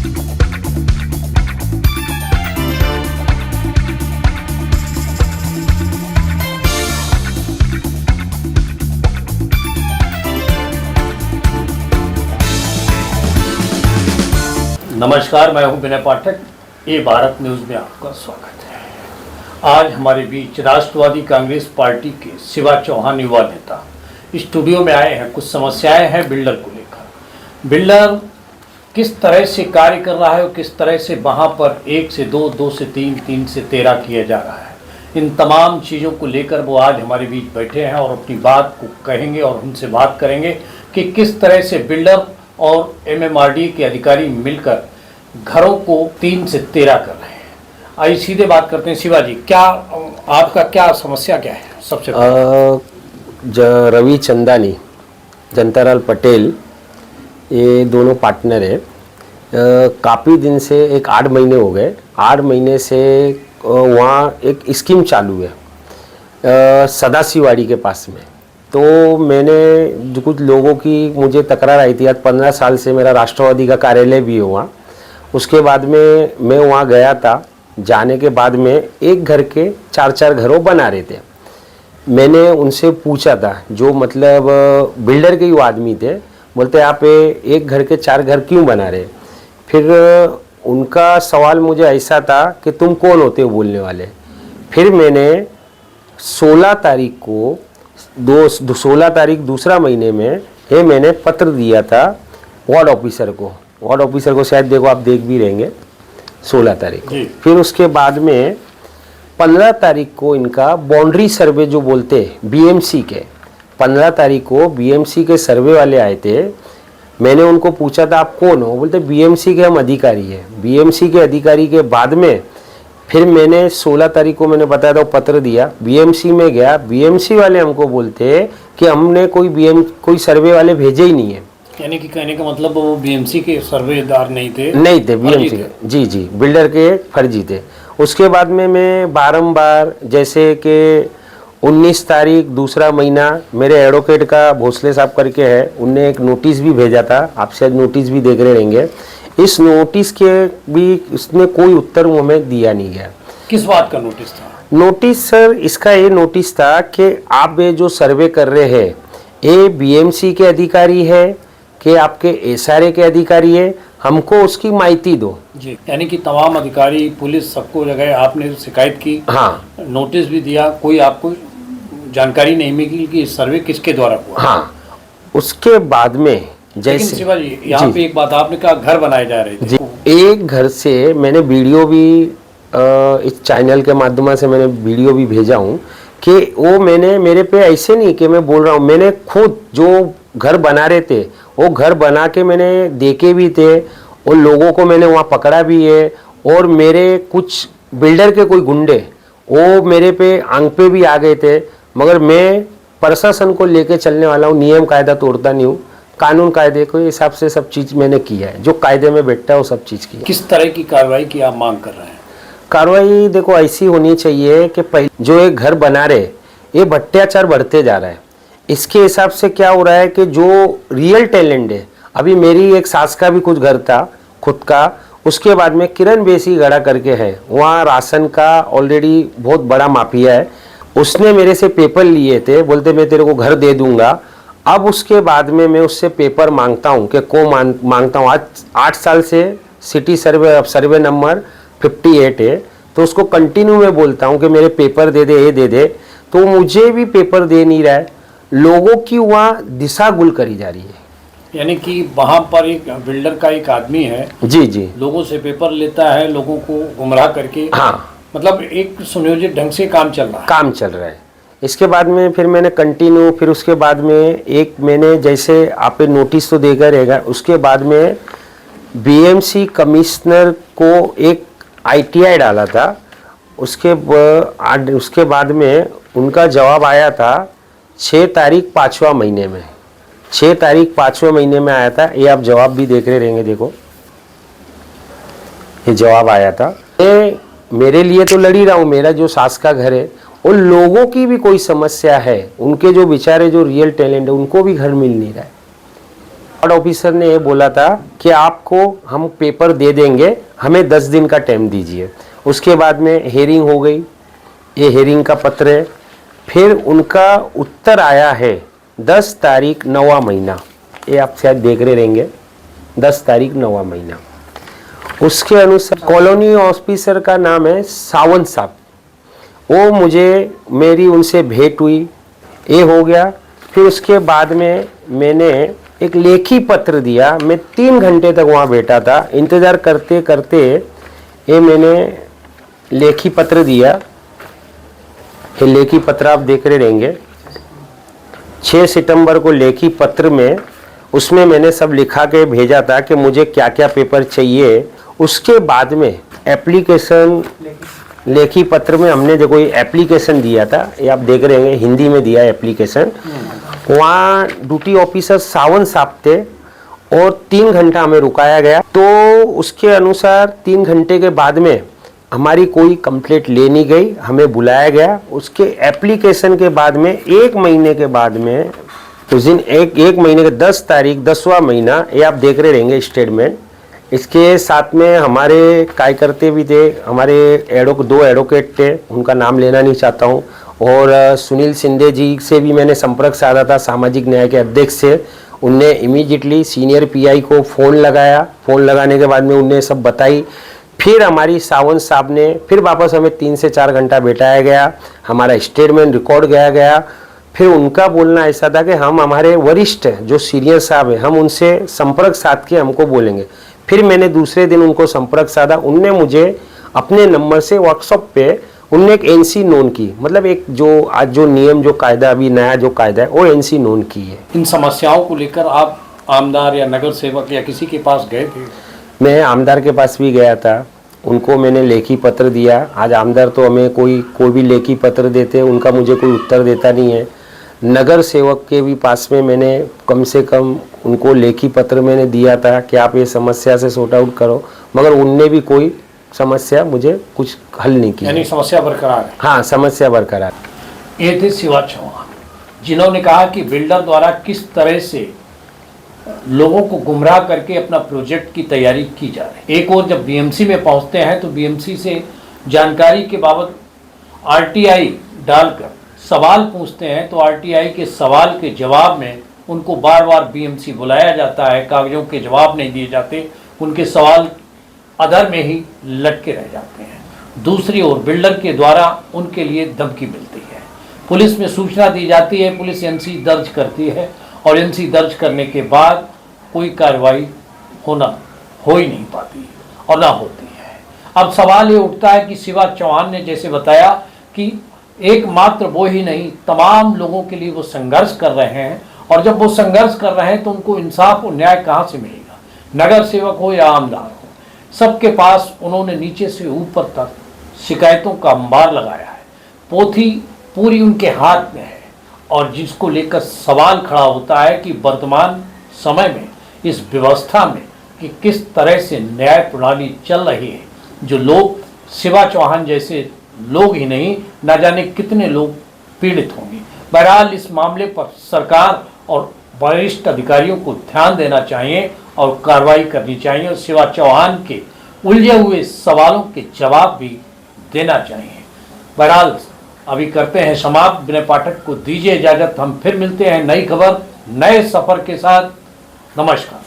नमस्कार, मैं हूं विनय पाठक। ये भारत न्यूज़ में आपका स्वागत है। आज हमारे बीच राष्ट्रवादी कांग्रेस पार्टी के शिवा चौहान युवा नेता स्टूडियो में आए हैं। कुछ समस्याएं हैं बिल्डर को लेकर। बिल्डर किस तरह से कार्य कर रहा है और किस तरह से वहां पर 1 से 2, 2 से 3, 3 से 13 किया जा रहा है, इन तमाम चीज़ों को लेकर वो आज हमारे बीच बैठे हैं और अपनी बात को कहेंगे और उनसे बात करेंगे कि किस तरह से बिल्डर और MMRDA के अधिकारी मिलकर घरों को 3 से 13 कर रहे हैं। आइए सीधे बात करते हैं। शिवाजी, क्या आपका क्या समस्या क्या है? सबसे रवि चंदानी, जनतालाल पटेल, ये दोनों पार्टनर है। काफ़ी दिन से 8 महीने हो गए। 8 महीने से वहाँ एक स्कीम चालू है सदाशिवाड़ी के पास में। तो मैंने जो कुछ लोगों की मुझे तकरार आई थी, आज 15 साल से मेरा राष्ट्रवादी का कार्यालय भी है वहाँ। उसके बाद में मैं वहाँ गया था। जाने के बाद में एक घर के 4-4 घरों बना रहे थे। मैंने उनसे पूछा था, जो मतलब बिल्डर के ही आदमी थे, बोलते आप एक घर के 4 घर क्यों बना रहे? फिर उनका सवाल मुझे ऐसा था कि तुम कौन होते हो बोलने वाले? फिर मैंने 16 तारीख को 16 तारीख दूसरा महीने में मैंने पत्र दिया था वार्ड ऑफिसर को। वार्ड ऑफिसर को शायद देखो, आप देख भी रहेंगे, 16 तारीख को। फिर उसके बाद में 15 तारीख को इनका बाउंड्री सर्वे जो बोलते हैं BMC के, 15 तारीख को BMC के सर्वे वाले आए थे। मैंने उनको पूछा था आप कौन हो? बोलते BMC के हम अधिकारी हैं। BMC के अधिकारी के बाद में फिर मैंने 16 तारीख को मैंने बताया था, पत्र दिया, BMC में गया। BMC वाले हमको बोलते कि हमने कोई सर्वे वाले भेजे ही नहीं है। यानी कि कहने का मतलब वो BMC के सर्वेदार नहीं थे BMC के, जी बिल्डर के फर्जी थे। उसके बाद में मैं बारंबार, जैसे कि 19 तारीख दूसरा महीना मेरे एडवोकेट का भोसले साहब करके है, उनने एक नोटिस भी भेजा था, आप शायद नोटिस भी देख रहे रहेंगे। इस नोटिस के भी उसने कोई उत्तर हमें दिया नहीं गया। किस बात का नोटिस था? नोटिस सर, इसका ये नोटिस था कि आप ये जो सर्वे कर रहे हैं ये BMC के अधिकारी है कि आपके SRA के अधिकारी है, हमको उसकी माहिती दो। जी, यानी कि तमाम अधिकारी, पुलिस, सबको जगह आपने शिकायत की। हाँ, नोटिस भी दिया, कोई आपको जानकारी नहीं मिली कि सर्वे किसके द्वारा हुआ। हाँ, उसके बाद में जैसे शिवाजी, यहाँ पे एक बात आपने कहा, घर बनाए जा रहे थे। एक घर से मैंने वीडियो भी इस चैनल के माध्यम से मैंने वीडियो भी भेजा हूँ कि वो मैंने, मेरे पे ऐसे नहीं कि मैं बोल रहा हूँ, मैंने खुद जो घर बना रहे थे वो घर बना के मैंने देखे भी थे और लोगों को मैंने वहाँ पकड़ा भी है। और मेरे कुछ बिल्डर के कोई गुंडे वो मेरे पे आंख पे भी आ गए थे, मगर मैं प्रशासन को लेके चलने वाला हूँ, नियम कायदा तोड़ता नहीं हूँ, कानून कायदे के हिसाब से सब चीज़ मैंने किया है, जो कायदे में बैठता है वो सब चीज़ की। किस तरह की कार्रवाई की आप मांग कर रहे हैं? कार्रवाई देखो ऐसी होनी चाहिए कि पहले जो एक घर बना रहे, ये भ्रष्टाचार बढ़ते जा रहा है। इसके हिसाब से क्या हो रहा है कि जो रियल टैलेंट है, अभी मेरी एक सास का भी कुछ घर था खुद का, उसके बाद में किरण बेसी गड़ा करके है, वहाँ राशन का ऑलरेडी बहुत बड़ा माफिया है। उसने मेरे से पेपर लिए थे, बोलते मैं तेरे को घर दे दूंगा। अब उसके बाद में मैं उससे पेपर मांगता हूँ कि मांगता हूँ। आज 8 साल से सिटी सर्वे नंबर 58 है, तो उसको कंटिन्यू में बोलता हूँ कि मेरे पेपर दे दे, ये दे दे, तो मुझे भी पेपर दे नहीं रहा है। लोगों की वहाँ दिशा गुल करी जा रही है। यानी कि वहाँ पर एक बिल्डर का एक आदमी है, जी, लोगों से पेपर लेता है, लोगों को गुमराह करके। हाँ, मतलब एक सुनियोजित ढंग से काम चल रहा है। इसके बाद में फिर मैंने कंटिन्यू, फिर उसके बाद में एक मैंने, जैसे आप नोटिस तो देगा रहेगा, उसके बाद में BMC कमिश्नर को एक ITI डाला था। उसके बाद में उनका जवाब आया था 6 तारीख 5वां महीने में, 6 तारीख 5वें महीने में आया था। ये आप जवाब भी देख रहे रहेंगे, देखो ये जवाब आया था। मेरे लिए तो लड़ी रहा हूँ, मेरा जो सास का घर है, उन लोगों की भी कोई समस्या है, उनके जो बेचारे जो रियल टैलेंट है उनको भी घर मिल नहीं रहा है। वार्ड ऑफिसर ने ये बोला था कि आपको हम पेपर दे देंगे, हमें 10 दिन का टाइम दीजिए। उसके बाद में हेयरिंग हो गई, ये हेयरिंग का पत्र है। फिर उनका उत्तर आया है 10 तारीख 9वां महीना, ये आप शायद देख रहे रहेंगे, 10 तारीख 9वां महीना। उसके अनुसार कॉलोनी ऑफिसर का नाम है सावंत साहब, वो मेरी उनसे भेंट हुई, ये हो गया। फिर उसके बाद में मैंने एक लेखी पत्र दिया, मैं 3 घंटे तक वहाँ बैठा था, इंतज़ार करते करते ये मैंने लेखी पत्र दिया। ये लेखी पत्र आप देख रहे रहेंगे, 6 सितंबर को लेखी पत्र में उसमें मैंने सब लिखा के भेजा था कि मुझे क्या क्या पेपर चाहिए। उसके बाद में एप्लीकेशन, लेखी पत्र में हमने जो कोई एप्लीकेशन दिया था, ये आप देख रहे हैं हिंदी में दिया एप्लीकेशन। वहाँ ड्यूटी ऑफिसर सावंत साहब थे और 3 घंटा हमें रुकाया गया। तो उसके अनुसार 3 घंटे के बाद में हमारी कोई कंप्लेंट ले नहीं गई, हमें बुलाया गया। उसके एप्लीकेशन के बाद में 1 महीने के बाद में उस दिन एक महीने के 10 तारीख 10वां महीना, ये आप देख रहे रहेंगे स्टेटमेंट। इसके साथ में हमारे कार्यकर्ता भी थे, हमारे 2 एडवोकेट थे, उनका नाम लेना नहीं चाहता हूँ। और सुनील शिंदे जी से भी मैंने संपर्क साधा था, सामाजिक न्याय के अध्यक्ष से। उनने इमीडिएटली सीनियर पीआई को फ़ोन लगाया, फ़ोन लगाने के बाद में उनने सब बताई। फिर हमारी सावंत साहब ने फिर वापस हमें 3 से 4 घंटा बैठाया गया, हमारा स्टेटमेंट रिकॉर्ड गया। फिर उनका बोलना ऐसा था कि हम हमारे वरिष्ठ जो सीनियर साहब हैं, हम उनसे संपर्क साध के हमको बोलेंगे। फिर मैंने दूसरे दिन उनको संपर्क साधा, उनने मुझे अपने नंबर से व्हाट्सएप पे उनने एक एनसी नोन की, मतलब एक जो आज जो नियम जो कायदा अभी नया जो कायदा है वो एनसी नोन की है। इन समस्याओं को लेकर आप आमदार या नगर सेवक या किसी के पास गए थे? मैं आमदार के पास भी गया था, उनको मैंने लेखी पत्र दिया। आज आमदार तो हमें कोई भी लेखी पत्र देते, उनका मुझे कोई उत्तर देता नहीं है। नगर सेवक के भी पास में मैंने कम से कम उनको लेखी पत्र मैंने दिया था कि आप ये समस्या से सॉर्ट आउट करो, मगर उनने भी कोई समस्या मुझे कुछ हल नहीं की। यानी समस्या बरकरार है? हाँ, समस्या बरकरार। ये थे शिवा चौहान, जिन्होंने कहा कि बिल्डर द्वारा किस तरह से लोगों को गुमराह करके अपना प्रोजेक्ट की तैयारी की जा रही है। एक और जब बीएमसी में पहुंचते हैं तो बीएमसी से जानकारी के बाबत आरटीआई डालकर सवाल पूछते हैं, तो आरटीआई के सवाल के जवाब में उनको बार बार बीएमसी बुलाया जाता है, कागजों के जवाब नहीं दिए जाते, उनके सवाल अधर में ही लटके रह जाते हैं। दूसरी ओर बिल्डर के द्वारा उनके लिए धमकी मिलती है, पुलिस में सूचना दी जाती है, पुलिस एनसी दर्ज करती है और एनसी दर्ज करने के बाद कोई कार्रवाई हो ही नहीं पाती और ना होती है। अब सवाल ये उठता है कि शिवा चौहान ने जैसे बताया कि एकमात्र वो ही नहीं, तमाम लोगों के लिए वो संघर्ष कर रहे हैं, और जब वो संघर्ष कर रहे हैं तो उनको इंसाफ और न्याय कहाँ से मिलेगा? नगर सेवक हो या आमदार हो, सबके पास उन्होंने नीचे से ऊपर तक शिकायतों का अंबार लगाया है। पोथी पूरी उनके हाथ में है और जिसको लेकर सवाल खड़ा होता है कि वर्तमान समय में इस व्यवस्था में कि किस तरह से न्याय प्रणाली चल रही है, जो लोग शिवा चौहान जैसे लोग ही नहीं, न जाने कितने लोग पीड़ित होंगे। बहरहाल इस मामले पर सरकार और वरिष्ठ अधिकारियों को ध्यान देना चाहिए और कार्रवाई करनी चाहिए और शिवा चौहान के उलझे हुए सवालों के जवाब भी देना चाहिए। बहरहाल अभी करते हैं समाप्त। विनय पाठक को दीजिए इजाजत, हम फिर मिलते हैं नई खबर नए सफर के साथ। नमस्कार।